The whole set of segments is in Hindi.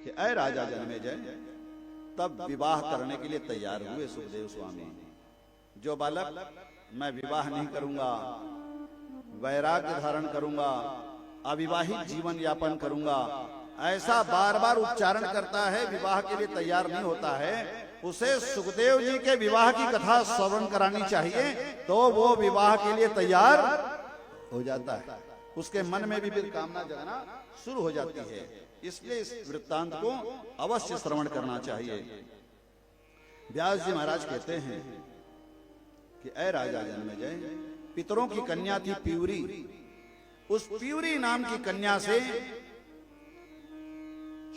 कि अय राजा जन्मेजय, तब विवाह करने के लिए तैयार हुए सुखदेव स्वामी। जो बालक मैं विवाह नहीं करूंगा, वैराग्य धारण करूंगा, अविवाहित जीवन यापन करूंगा, ऐसा बार बार उच्चारण करता है, विवाह के लिए तैयार नहीं होता है, उसे सुखदेव जी के विवाह की कथा श्रवण करानी चाहिए, तो वो विवाह के लिए तैयार हो जाता है। उसके मन में भी फिर कामना जगना शुरू हो जाती है। इसलिए इस वृत्तांत को अवश्य श्रवण करना चाहिए। व्यास जी महाराज कहते हैं कि अय राजा जन्मेजय, पितरों की कन्या थी प्यूरी, उस प्यूरी नाम की कन्या से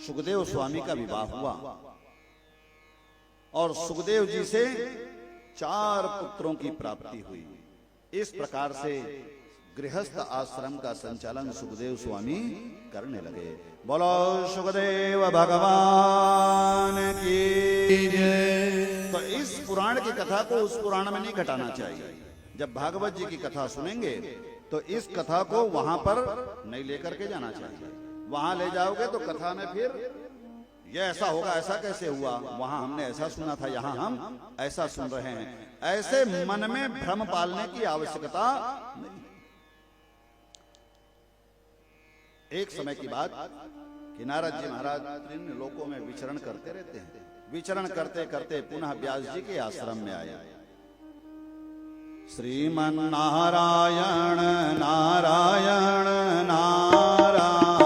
सुखदेव स्वामी का विवाह हुआ और सुखदेव जी से 4 पुत्रों की प्राप्ति हुई। इस प्रकार से गृहस्थ आश्रम का संचालन सुखदेव स्वामी करने लगे। बोलो सुखदेव भगवान की जय। तो इस पुराण की कथा को उस पुराण में नहीं घटाना चाहिए। जब भागवत जी की कथा सुनेंगे तो इस कथा को वहां पर नहीं लेकर के जाना चाहिए। वहां ले जाओगे तो कथा में फिर ये ऐसा होगा, ऐसा कैसे हुआ, वहां हमने ऐसा सुना था, यहां हम ऐसा सुन रहे हैं, ऐसे मन में भ्रम पालने की आवश्यकता नहीं। एक समय की बात कि नारद जी महाराज इन लोकों में विचरण करते रहते हैं। विचरण करते करते पुनः व्यास जी के आश्रम में आए। श्रीमन नारायण नारायण नारायण,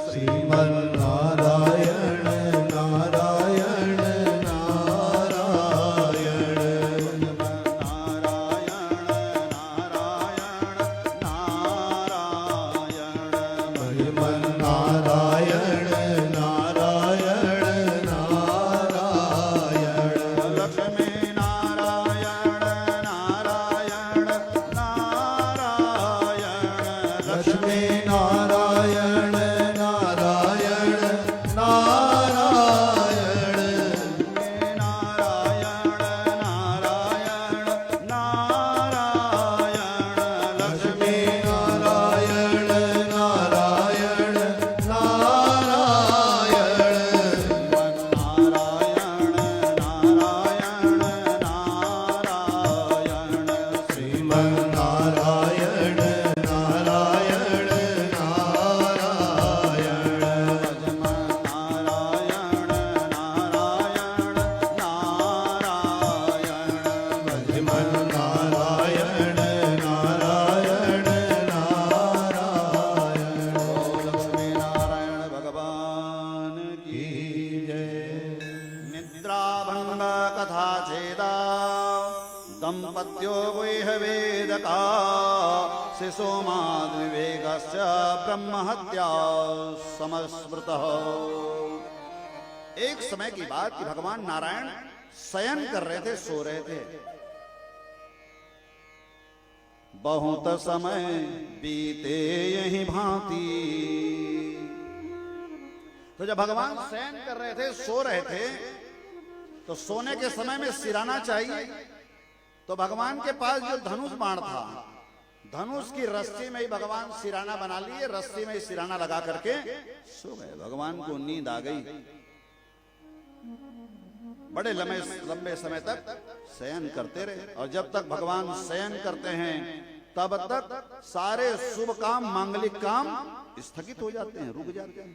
श्रीमन नारायण नारायण नारायण, श्रीमन नारायण नारायण नारायण, लक्ष्मी नारायण नारायण नारायण, लक्ष्मी नारायण नारायण नारायण, नारायण नारायण नारायण, लक्ष्मी नारायण नारायण नारायण, श्रीमन नारायण नारायण नारायण, नारायण नारायण नारायण, श्रीमन नारायण नारायण नारायण। लक्ष्मी नारायण भगवान की जय। निद्राभंग कथा चेदा दंपत्यो गुह्य वेदका, शिशोमाद विवेकश्च ब्रह्महत्या समस्मृतः। एक समय की बात कि भगवान नारायण शयन कर रहे थे, सो रहे थे। बहुत समय बीते यही भांति। तो जब भगवान शयन कर रहे थे, सो रहे थे, तो सोने के समय में सिराना चाहिए। तो भगवान के पास जो धनुष बाण था, धनुष की रस्सी में ही भगवान सिराना बना लिए, रस्सी में ही सिराना लगा करके सो गए। भगवान को नींद आ गई। बड़े लंबे समय तक शयन करते रहे, और जब तक भगवान शयन करते हैं तब तक सारे शुभ काम, मांगलिक काम स्थगित हो जाते हैं, रुक जाते हैं।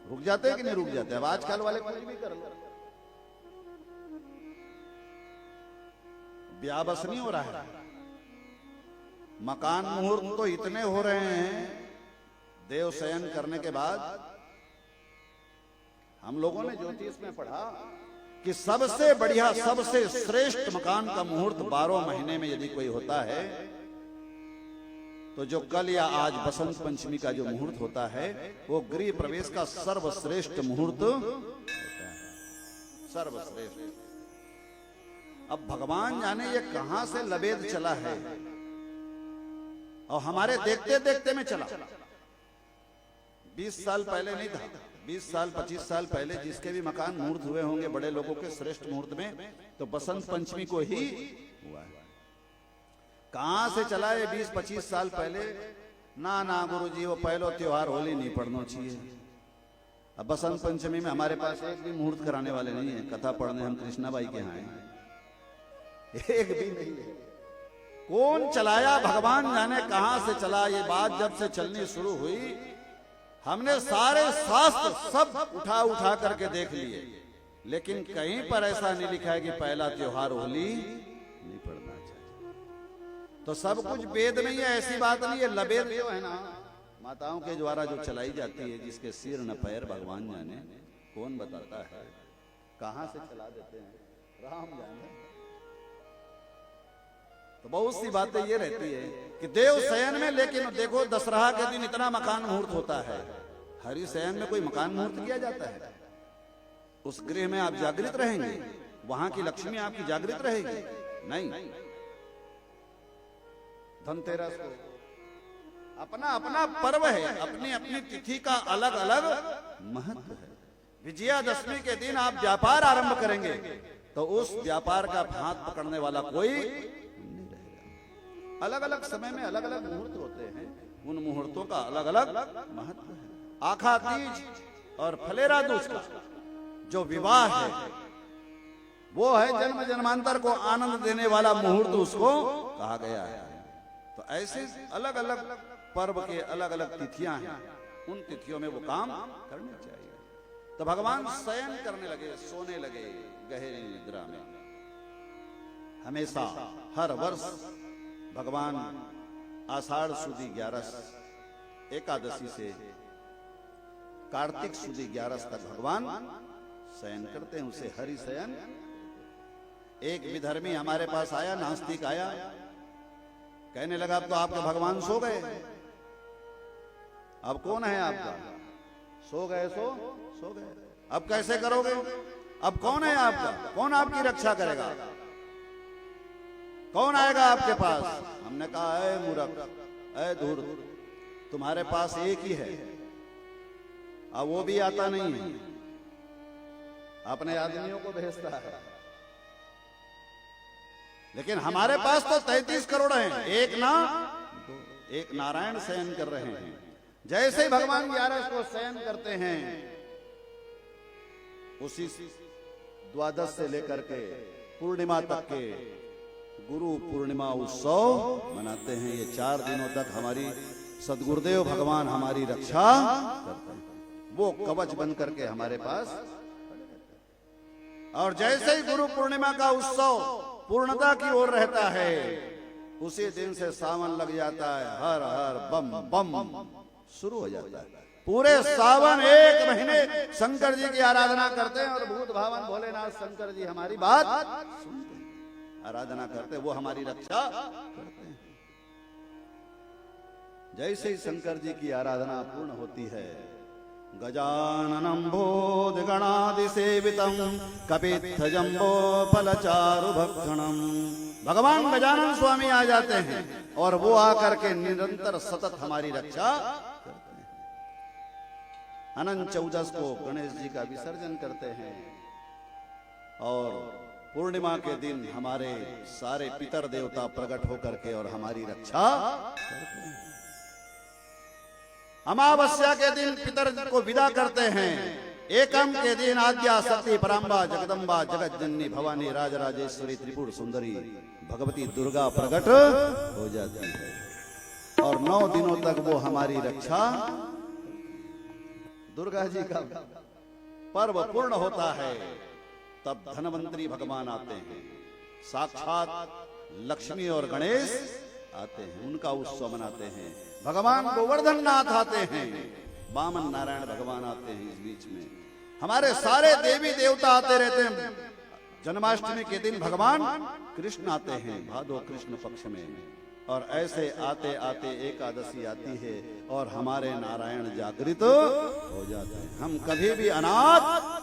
रुक जाते हैं कि नहीं रुक जाते? अब आजकल वाले कुछ भी कर लो, ब्याह बस नहीं हो रहा है। मकान मुहूर्त तो इतने हो रहे हैं देव शयन करने के बाद। हम लोगों ने ज्योतिष में पढ़ा कि सबसे बढ़िया, सबसे श्रेष्ठ मकान का मुहूर्त 12 महीने में यदि कोई होता है, तो जो कल या आज बसंत पंचमी का जो मुहूर्त होता है, वो गृह प्रवेश का सर्वश्रेष्ठ मुहूर्त होता है, सर्वश्रेष्ठ। अब भगवान जाने ये कहां से लबेद चला है, और हमारे देखते देखते में चला। 20 साल पहले नहीं था, 20 साल 25 साल पहले जिसके भी मकान मुहूर्त हुए होंगे बड़े लोगों के श्रेष्ठ मुहूर्त में, तो बसंत पंचमी को ही हुआ है। कहां से चला है 20-25 साल पहले? ना ना गुरुजी, वो पहलो त्योहार होली नहीं पढ़ना चाहिए। अब बसंत पंचमी में हमारे पास एक भी मुहूर्त कराने वाले नहीं है। कथा पढ़ने हम कृष्णाबाई के यहाँ हैं, एक भी नहीं है। कौन चलाया भगवान जाने कहां से चला। ये बात जब से चलनी शुरू हुई, हमने सारे शास्त्र सब उठा उठा करके देख लिए, लेकिन कहीं पर ऐसा नहीं लिखा है कि पहला त्योहार होली नहीं पड़ना चाहिए। तो सब कुछ वेद में ही है, ऐसी बात नहीं है। लबेद जो है ना, माताओं के द्वारा जो चलाई जाती है, जिसके सिर न पैर भगवान जाने, कौन बताता है कहां से चला देते हैं, राम जाने। तो बहुत सी बातें ये रहती है कि देव शयन में, लेकिन देखो दशहरा के दिन इतना मकान मुहूर्त होता है, हरि शयन में कोई मकान मुहूर्त किया जाता है? उस गृह में आप जागृत रहेंगे, वहां की लक्ष्मी आपकी जागृत रहेगी? नहीं। धनतेरस को अपना अपना पर्व है, अपनी अपनी तिथि का अलग अलग महत्व है। विजयादशमी के दिन आप व्यापार आरंभ करेंगे तो उस व्यापार का हाथ पकड़ने वाला कोई नहीं रहेगा। अलग अलग समय में अलग अलग मुहूर्त होते हैं, उन मुहूर्तों का अलग अलग महत्व है। आखा तीज और फलेरा दूज का जो विवाह है, वो है जन्म जन्मांतर को आनंद देने वाला मुहूर्त, उसको कहा गया है। तो ऐसे अलग अलग पर्व के अलग अलग तिथियां हैं, उन तिथियों में वो काम करने चाहिए। तो भगवान शयन करने लगे, सोने लगे गहरी निद्रा में। हमेशा हर वर्ष भगवान आषाढ़ सुदी 11 एकादशी से कार्तिक सुदी 11 तक भगवान शयन करते हैं, उसे हरि शयन। एक विधर्मी हमारे पास आया, नास्तिक आया, कहने लगा अब तो आपके भगवान सो गए, अब कौन है आपका? सो गए, सो गए, अब कैसे करोगे? अब कौन है आपका? कौन आपकी रक्षा करेगा? कौन आएगा आपके पास? हमने कहा ऐ मूर्ख, ऐ धूर्त, तुम्हारे पास एक ही है, अब वो भी आता नहीं है, अपने आदमियों को भेजता है। लेकिन हमारे पास तो 33 करोड़ हैं, एक नारायण शयन कर रहे हैं। जैसे ही भगवान 11 को शयन करते हैं, उसी द्वादश से लेकर के पूर्णिमा तक के गुरु पूर्णिमा उत्सव मनाते हैं। ये 4 दिनों तक हमारी सदगुरुदेव भगवान हमारी रक्षा करते हैं, वो कवच बन करके हमारे पास। और जैसे ही गुरु पूर्णिमा का उत्सव पूर्णता की ओर रहता है, उसी दिन से सावन लग जाता है, हर हर बम बम शुरू हो जाता है। पूरे सावन 1 महीने शंकर जी की आराधना करते हैं, और भूत भावन भोलेनाथ शंकर जी हमारी बात सुनते हैं, आराधना करते हैं, वो हमारी रक्षा करते हैं। जैसे ही शंकर जी की आराधना पूर्ण होती है, गजाननं भूतगणादिसेवितं कपित्थजम्बो फलचारुभक्षणं, भगवान गजानन स्वामी आ जाते हैं और वो आकर के निरंतर सतत हमारी रक्षा करते हैं। अनंत चौदस को गणेश जी का विसर्जन करते हैं, और पूर्णिमा के दिन हमारे सारे पितर देवता प्रकट होकर के और हमारी रक्षा करते हैं। अमावस्या के दिन पितर को विदा करते हैं। एकम के दिन आद्या शक्ति पराम्बा जगदम्बा जगत जननी भवानी राजराजेश्वरी त्रिपुर सुंदरी भगवती दुर्गा प्रकट हो जाती है, और 9 दिनों तक वो हमारी रक्षा। दुर्गा जी का पर्व पूर्ण होता है, तब धनवंतरी भगवान आते हैं, साक्षात लक्ष्मी और गणेश आते हैं, उनका उत्सव मनाते हैं। भगवान गोवर्धन नाथ आते हैं, वामन नारायण भगवान आते हैं। इस बीच में हमारे सारे देवी देवता आते रहते हैं। जन्माष्टमी के दिन भगवान कृष्ण आते हैं, भादो कृष्ण पक्ष में, और ऐसे आते आते एकादशी आती है और हमारे नारायण जागृत हो जाते हैं। हम कभी भी अनाथ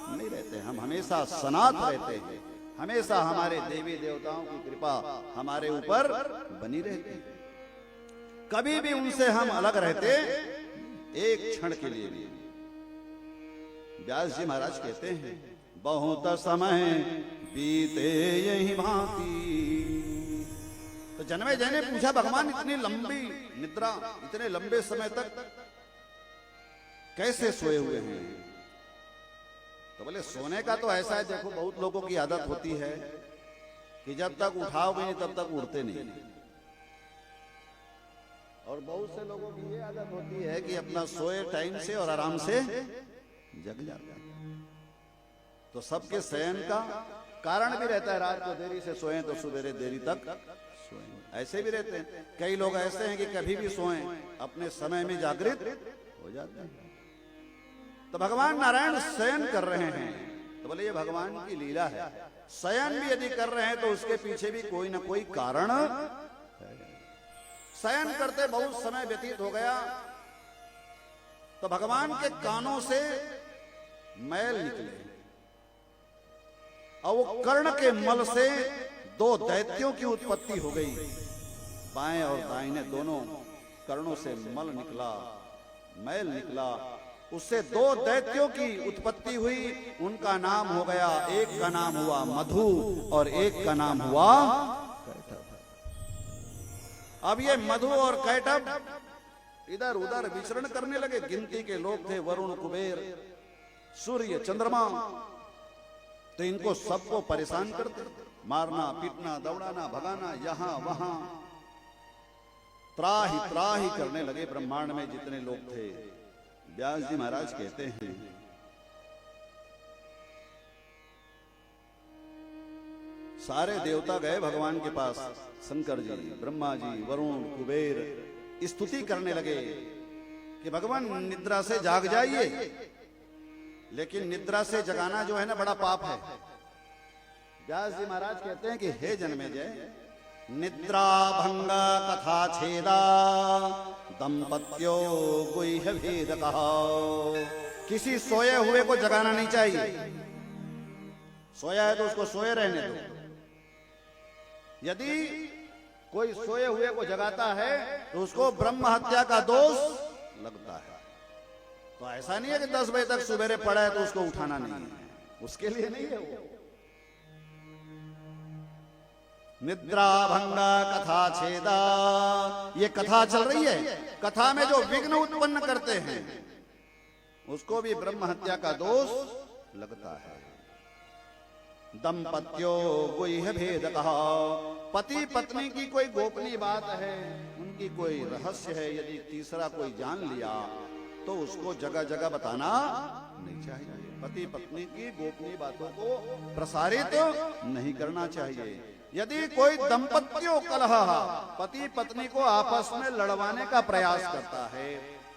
नहीं रहते, हम हमेशा सनात रहते हैं, हमेशा हमारे देवी देवताओं की कृपा हमारे ऊपर बनी रहती है। कभी भी उनसे हम अलग रहते एक क्षण के लिए भी। व्यास जी महाराज कहते हैं, बहुत समय बीते यही भांति तो जन्मेजय ने पूछा, भगवान इतनी लंबी निद्रा, इतने लंबे समय तक कैसे सोए हुए हैं? तो बोले सोने का तो ऐसा है, देखो बहुत लोगों की आदत होती है कि जब तक उठाओगे नहीं तब तक उठते नहीं, और बहुत से लोगों की ये आदत होती है कि अपना सोए टाइम से और आराम से जग जाते हैं। तो सबके शयन का कारण भी रहता है, रात को देरी से सोएं तो सवेरे देरी तक सोएं, ऐसे भी रहते हैं। कई लोग ऐसे हैं कि कभी भी सोएं अपने समय में जागृत हो जाते हैं। तो भगवान नारायण शयन कर रहे हैं, तो बोले ये भगवान की लीला है। शयन भी यदि कर रहे हैं तो उसके पीछे भी कोई ना कोई कारण है। शयन करते बहुत समय व्यतीत हो गया, तो भगवान के कानों से मैल निकले, और वो कर्ण के मल से दो दैत्यों की उत्पत्ति हो गई। बाएं और दाहिने दोनों कर्णों से मल निकला, मैल निकला, उससे दो दैत्यों की उत्पत्ति हुई। उनका नाम हो गया, एक का नाम हुआ मधु और एक का नाम हुआ कैटभ। अब ये मधु और कैटभ इधर उधर विचरण करने लगे। गिनती के लोग थे, वरुण, कुबेर, सूर्य, चंद्रमा। तो इनको सबको परेशान करते, मारना, पीटना, दौड़ाना, भगाना, यहां वहां, त्राही करने लगे। ब्रह्मांड में जितने लोग थे, व्यास जी महाराज कहते हैं, सारे देवता गए भगवान के पास। शंकर जी, ब्रह्मा जी, वरुण, कुबेर स्तुति करने लगे कि भगवान निद्रा से जाग जाइए। लेकिन निद्रा से जगाना जो है ना, बड़ा पाप है। व्यास जी महाराज कहते हैं कि हे जन्मेजय, निद्रा भंग कथा छेदा दंपत्यो गुह्य भेद कहा। किसी सोए हुए को जगाना नहीं चाहिए। सोया है तो उसको सोए रहने दो। यदि कोई सोए हुए को जगाता है तो उसको ब्रह्म हत्या का दोष लगता है। तो ऐसा नहीं है कि 10 बजे तक सवेरे पड़ा है तो उसको उठाना नहीं है, उसके लिए नहीं है वो। निद्रा भंगा कथा छेदा, ये कथा चल रही है। कथा में जो विघ्न उत्पन्न करते हैं उसको भी ब्रह्म हत्या का दोष लगता है। दंपत्यो गुह्य भेद कहा, पति पत्नी की कोई गोपनीय बात है, उनकी कोई रहस्य है, यदि तीसरा कोई जान लिया तो उसको जगह जगह बताना नहीं चाहिए। पति पत्नी की गोपनीय बातों को प्रसारित नहीं करना चाहिए। यदि कोई दंपत्तियों कलह, पति पत्नी को आपस में लड़वाने का प्रयास करता है,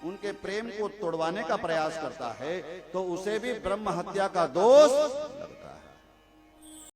उनके प्रेम को तोड़वाने का प्रयास करता है, तो उसे भी ब्रह्म हत्या का दोष